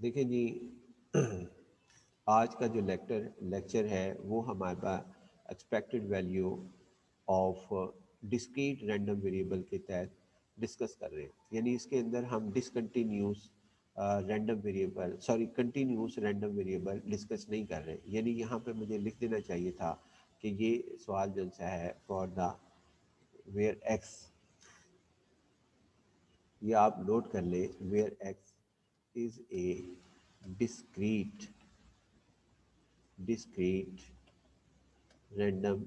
دیکھیں جی، آج کا جو لیکچر ہے وہ ہمارے پاس expected value of discrete random variable کے تحت ڈسکس کر رہے ہیں، یعنی اس کے اندر ہم discontinuous random variable continuous random variable discuss نہیں کر رہے، یعنی یہاں پہ مجھے لکھ دینا چاہیے تھا کہ یہ سوال جو سا ہے فار دا ویئر ایکس، یہ آپ نوٹ کر لیں، where x is a discrete discrete random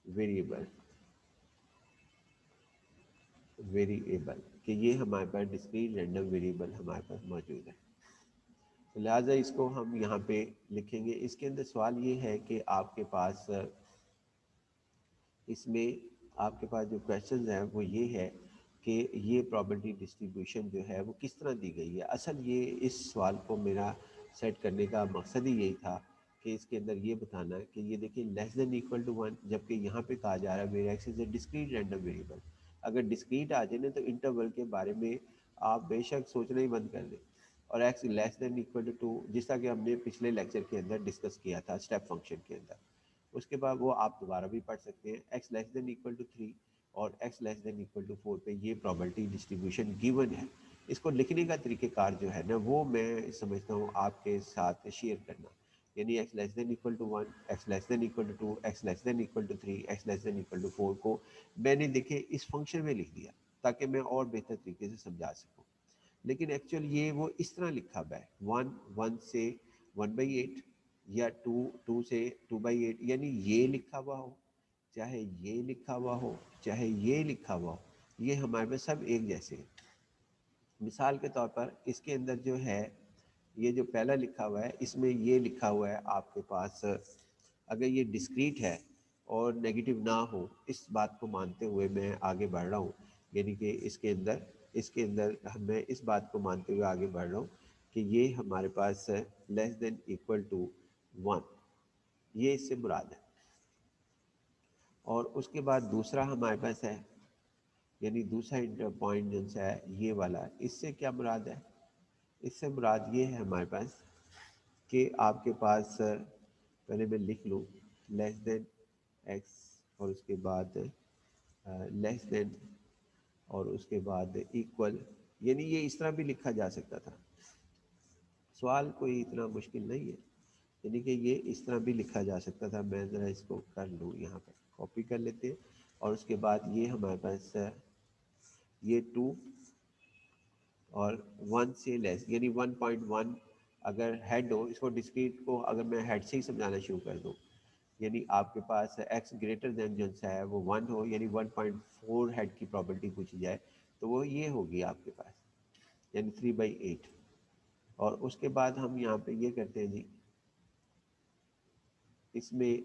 variable کہ یہ ہمارے پاس discrete random variable ہمارے پاس موجود ہے، تو لہٰذا اس کو ہم یہاں پہ لکھیں گے۔ اس کے اندر سوال یہ ہے کہ آپ کے پاس اس میں آپ کے پاس جو کویشچنز ہیں وہ یہ ہے کہ یہ پرابلٹی ڈسٹریبیوشن جو ہے وہ کس طرح دی گئی ہے۔ اصل یہ اس سوال کو میرا سیٹ کرنے کا مقصد ہی یہی تھا کہ اس کے اندر یہ بتانا ہے کہ یہ دیکھیں لیس دین ایکول ٹو 1، جبکہ یہاں پہ کہا جا رہا ہے where x is a discrete random variable. اگر ڈسکریٹ آ جائے نا تو انٹرول کے بارے میں آپ بے شک سوچنا ہی بند کر دیں، اور x less than equal to 2 جس طرح کہ ہم نے پچھلے لیکچر کے اندر ڈسکس کیا تھا اسٹیپ فنکشن کے اندر، اس کے بعد وہ آپ دوبارہ بھی پڑھ سکتے ہیں۔ X less than equal to 3 اور x less than equal to 4 پہ یہ پرابلٹی ڈسٹریبیوشن گیون ہے۔ اس کو لکھنے کا طریقہ کار جو ہے نا وہ میں سمجھتا ہوں آپ کے ساتھ شیئر کرنا، یعنی x less than equal to 1، x less than equal to 2، x less than equal to 3، x less than equal to 4 کو میں نے دیکھے اس فنکشن میں لکھ دیا تاکہ میں اور بہتر طریقے سے سمجھا سکوں، لیکن ایکچوئل یہ وہ اس طرح لکھا ہوا ہے 1 سے 1/8 یا 2 سے 2/8، یعنی یہ لکھا ہوا ہو چاہے یہ لکھا ہوا ہو چاہے یہ لکھا ہوا ہو، یہ ہمارے پاس سب ایک جیسے ہیں۔ مثال کے طور پر اس کے اندر جو ہے یہ جو پہلا لکھا ہوا ہے اس میں یہ لکھا ہوا ہے آپ کے پاس، اگر یہ ڈسکریٹ ہے اور نیگیٹو نہ ہو، اس بات کو مانتے ہوئے میں آگے بڑھ رہا ہوں، یعنی کہ اس کے اندر میں اس بات کو مانتے ہوئے آگے بڑھ رہا ہوں کہ یہ ہمارے پاس لیس دین ایکول ٹو 1، یہ اس سے مراد ہے۔ اور اس کے بعد دوسرا ہمارے پاس ہے، یعنی دوسرا انٹر پوائنٹ جو ہے یہ والا، اس سے کیا مراد ہے؟ اس سے مراد یہ ہے ہمارے پاس کہ آپ کے پاس پہلے میں لکھ لوں لیس دین ایکس اور اس کے بعد لیس دین اور اس کے بعد ایکول، یعنی یہ اس طرح بھی لکھا جا سکتا تھا، سوال کوئی اتنا مشکل نہیں ہے، یعنی کہ یہ اس طرح بھی لکھا جا سکتا تھا۔ میں ذرا اس کو کر لوں، یہاں پہ کاپی کر لیتے ہیں، اور اس کے بعد یہ ہمارے پاس یہ 2 اور 1 سے لیس، یعنی 1.1 اگر ہیڈ ہو، اس کو ڈسکریٹ کو اگر میں ہیڈ سے ہی سمجھانا شروع کر دوں، یعنی آپ کے پاس ایکس گریٹر دین جو ہے وہ 1 ہو، یعنی 1.4 ہیڈ کی پرابلٹی پوچھی جائے تو وہ یہ ہوگی آپ کے پاس، یعنی 3/8۔ اور اس کے بعد ہم یہاں پہ یہ کرتے ہیں جی، اس میں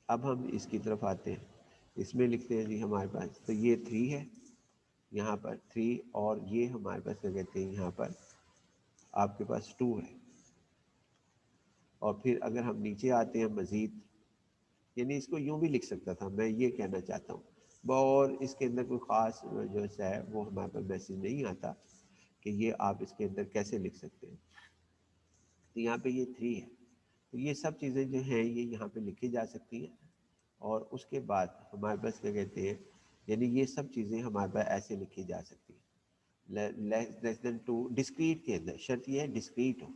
اب ہم اس کی طرف آتے ہیں، اس میں لکھتے ہیں جی ہمارے پاس تو یہ 3 ہے، یہاں پر 3، اور یہ ہمارے پاس کیا کہتے ہیں یہاں پر آپ کے پاس 2 ہے، اور پھر اگر ہم نیچے آتے ہیں مزید، یعنی اس کو یوں بھی لکھ سکتا تھا، میں یہ کہنا چاہتا ہوں، اور اس کے اندر کوئی خاص جو ہے وہ ہمارے پاس میسج نہیں آتا کہ یہ آپ اس کے اندر کیسے لکھ سکتے ہیں، تو یہاں پہ یہ 3 ہے، تو یہ سب چیزیں جو ہیں یہ یہاں پہ لکھی جا سکتی ہیں، اور اس کے بعد ہمارے پاس کیا کہتے ہیں، یعنی یہ سب چیزیں ہمارے پاس ایسے لکھی جا سکتی ہیں لیس دین 2 ڈسکریٹ کے اندر، شرط یہ ہے ڈسکریٹ ہو،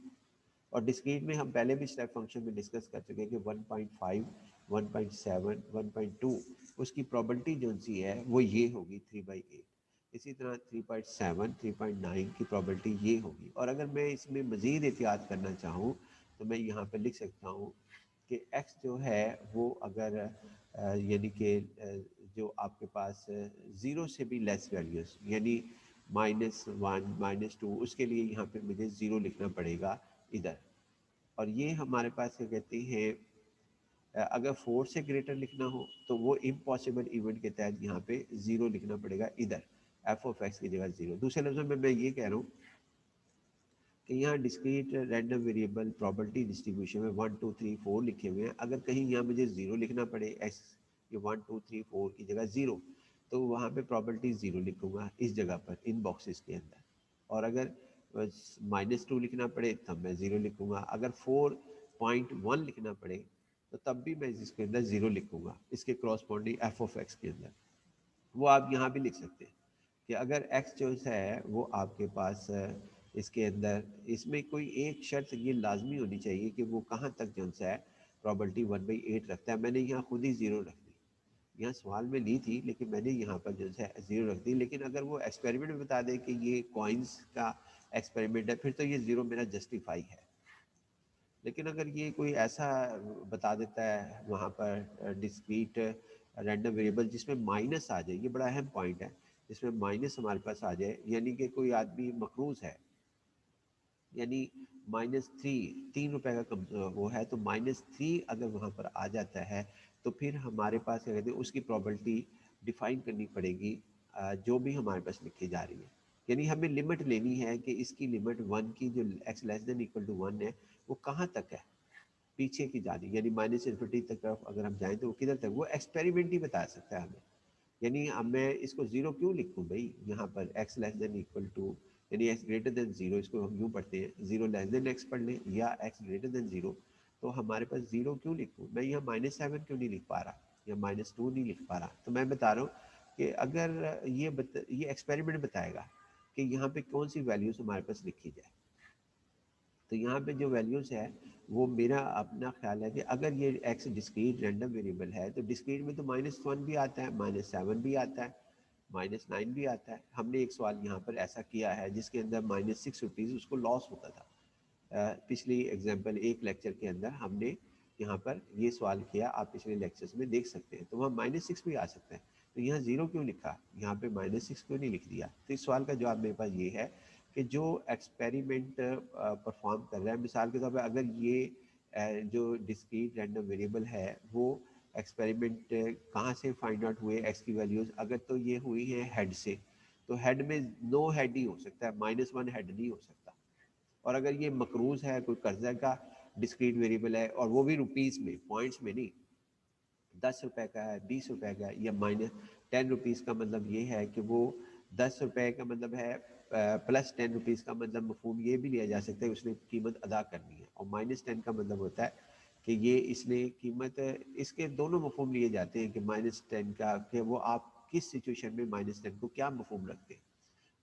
اور ڈسکریٹ میں ہم پہلے بھی اسٹیپ فنکشن میں ڈسکس کر چکے کہ 1.5 1.7 1.2 اس کی پرابلٹی جو سی ہے وہ یہ ہوگی 3/8، اسی طرح 3.7 3.9 کی پرابلٹی یہ ہوگی، اور اگر میں اس میں مزید احتیاط کرنا چاہوں تو میں یہاں پہ لکھ سکتا ہوں کہ ایکس جو ہے وہ اگر یعنی کہ جو آپ کے پاس 0 سے بھی لیس ویلیوز، یعنی -1 -2، اس کے لیے یہاں پہ مجھے 0 لکھنا پڑے گا ادھر، اور یہ ہمارے پاس کیا کہتے ہیں اگر 4 سے گریٹر لکھنا ہو تو وہ امپاسبل ایونٹ کے تحت یہاں پہ 0 لکھنا پڑے گا ادھر، ایف آف ایکس کی جگہ 0۔ دوسرے لفظوں میں یہ کہہ رہا ہوں کہ یہاں discrete random variable probability distribution میں 1 2 3 4 لکھے ہوئے ہیں، اگر کہیں یہاں مجھے 0 لکھنا پڑے ایکس ये 1 2 3 4 की जगह 0, तो वहाँ पे प्रॉबिलिटी 0 लिखूंगा इस जगह पर इन बॉक्सेस के अंदर। और अगर -2 लिखना पड़े तब मैं 0 लिखूंगा, अगर 4.1 लिखना पड़े तो तब भी मैं इसके अंदर 0 लिखूंगा, इसके क्रॉसपॉन्डिंग एफ ऑफ एक्स के अंदर। वो आप यहाँ भी लिख सकते हैं कि अगर एक्स जो है वो आपके पास इसके अंदर, इसमें कोई एक शर्त ये लाजमी होनी चाहिए कि वो कहाँ तक जो है प्रॉबिलिटी 1/8 रखता है। मैंने यहाँ खुद ही 0 रख दी, यहाँ सवाल में ली थी लेकिन मैंने यहाँ पर जो है 0 रख दी। लेकिन अगर वो एक्सपेरिमेंट में बता दे कि ये कॉइन्स का एक्सपेरिमेंट है फिर तो ये 0 मेरा जस्टिफाई है। लेकिन अगर ये कोई ऐसा बता देता है वहाँ पर डिस्क्रीट रैंडम वेरिएबल जिसमें माइनस आ जाए, ये बड़ा अहम पॉइंट है, जिसमें माइनस हमारे पास आ जाए, यानी कि कोई आदमी मकरूज है, यानी -3 ₹3 का कम वो है, तो -3 अगर वहाँ पर आ जाता है तो फिर हमारे पास क्या कहते हैं उसकी प्रॉबिलिटी डिफाइन करनी पड़ेगी जो भी हमारे पास लिखी जा रही है। यानी हमें लिमिट लेनी है कि इसकी लिमिट 1 की जो x less than equal to 1 है वो कहाँ तक है, पीछे की जानी, यानी -∞ तक अगर हम जाएं तो वो किधर तक, वो एक्सपेरिमेंट ही बता सकता है हमें। यानी अब मैं इसको 0 क्यों लिखूँ भाई यहाँ पर, x less than equal to यानी x ग्रेटर देन 0, इसको हम यूँ पढ़ते हैं 0 लेस देन x पढ़ लें या x ग्रेटर देन 0, तो हमारे पास 0 क्यों लिखूँ मैं, यहाँ -7 क्यों नहीं लिख पा रहा या -2 नहीं लिख पा रहा। तो मैं बता रहा हूँ कि अगर ये एक्सपेरिमेंट बताएगा कि यहाँ पे कौन सी वैल्यूज़ हमारे पास लिखी जाए, तो यहाँ पे जो वैल्यूज़ है वो मेरा अपना ख्याल है कि अगर ये x डिस्क्रीट रैंडम वेरिएबल है तो डिस्क्रीट में तो -1 भी आता है, -7 भी आता है, -9 भी आता है। हमने एक सवाल यहाँ पर ऐसा किया है जिसके अंदर -6 रुपीज़ उसको लॉस होता था। पिछली एग्जाम्पल एक लेक्चर के अंदर हमने यहाँ पर ये सवाल किया, आप पिछले लेक्चर्स में देख सकते हैं, तो वहाँ -6 भी आ सकता है। तो यहाँ 0 क्यों लिखा, यहाँ पे -6 क्यों नहीं लिख दिया। तो इस सवाल का जवाब मेरे पास ये है कि जो एक्सपेरिमेंट परफॉर्म कर रहा है, मिसाल के तौर पर अगर ये जो डिस्क्रीट रैंडम वेरिएबल है वो एक्सपेरिमेंट कहाँ से फाइंड आउट हुए एक्स की वैल्यूज़, अगर तो ये हुई है हेड से, तो हेड में नो हेड ही हो सकता है, -1 हेड नहीं हो सकता। और अगर ये मकरूज है, कोई कर्जा का डिस्क्रीट वेरिएबल है और वो भी रुपीज़ में, पॉइंट्स में नहीं, 10 रुपए का है, 20 रुपए का है, या -10 रुपीज़ का मतलब ये है कि वो 10 रुपए का मतलब है +10 रुपीज़ का मतलब मफहूम ये भी लिया जा सकता है उसने कीमत अदा करनी है, और -10 का मतलब होता है कि ये इसने कीमत, इसके दोनों मफहूम लिए जाते हैं कि -10 का कि वो आप किस सिचुएशन में -10 को क्या मफहूम रखते हैं।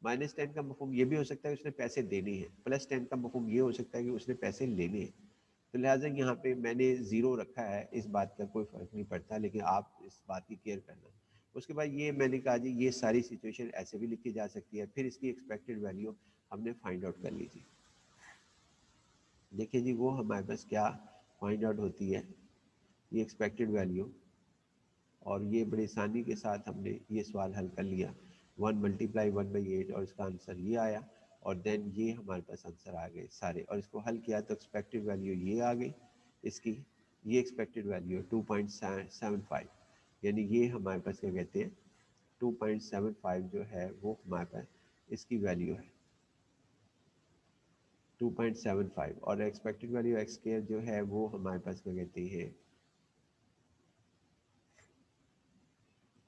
-10 का मफहूम ये भी हो सकता है उसने पैसे देने हैं, +10 का मफहूम ये हो सकता है कि उसने पैसे लेने हैं। तो लिहाजा यहाँ पे मैंने 0 रखा है, इस बात का कोई फ़र्क नहीं पड़ता, लेकिन आप इस बात की केयर करना। उसके बाद ये मैंने कहा जी ये सारी सिचुएशन ऐसे भी लिखी जा सकती है, फिर इसकी एक्सपेक्टेड वैल्यू हमने फाइंड आउट कर ली थी। देखिए जी वो हमारे पास क्या फाइंड आउट होती है, ये एक्सपेक्टेड वैल्यू, और ये बड़ी आसानी के साथ हमने ये सवाल हल कर लिया, 1 × 1/8 और इसका आंसर ये आया, और देन ये हमारे पास आंसर आ गए सारे, और इसको हल किया तो एक्सपेक्टेड वैल्यू ये आ गई इसकी, ये एक्सपेक्टेड वैल्यू है 2.75, यानी ये हमारे पास क्या कहते हैं 2.75 जो है वो हमारे पास इसकी वैल्यू है 2.75, और एक्सपेक्टेड वैल्यू एक्स स्क्वायर जो है वो हमारे पास क्या कहते हैं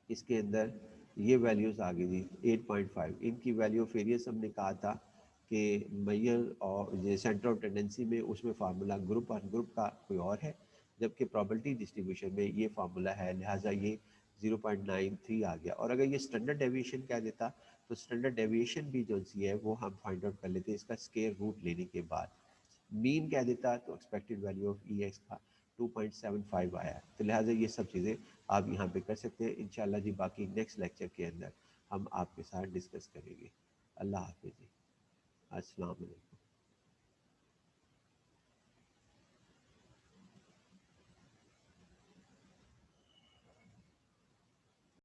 इसके अंदर ये वैल्यूज़ आ गई थी 8.5। इनकी वैल्यू ऑफ वेरियंस हमने कहा था कि मैयर और ये सेंटर ऑफ टेंडेंसी में उसमें फार्मूला ग्रुप और ग्रुप का कोई और है, जबकि प्रॉबिलिटी डिस्ट्रीब्यूशन में ये फार्मूला है, लिहाजा ये 0.93 आ गया। और अगर ये स्टैंडर्ड डेविएशन कह देता तो स्टैंडर्ड डेविएशन भी जो सी है वो हम फाइंड आउट कर लेते इसका स्क्वायर रूट लेने के बाद। मीन कह देता तो expected value of E x का 2.75 आया। तो लिहाजा ये सब चीज़ें आप यहाँ पे कर सकते हैं। इंशाल्लाह जी बाकी नेक्स्ट लेक्चर के अंदर हम आपके साथ डिस्कस करेंगे। अल्लाह हाफिज़ जी, अस्सलाम वालेकुम।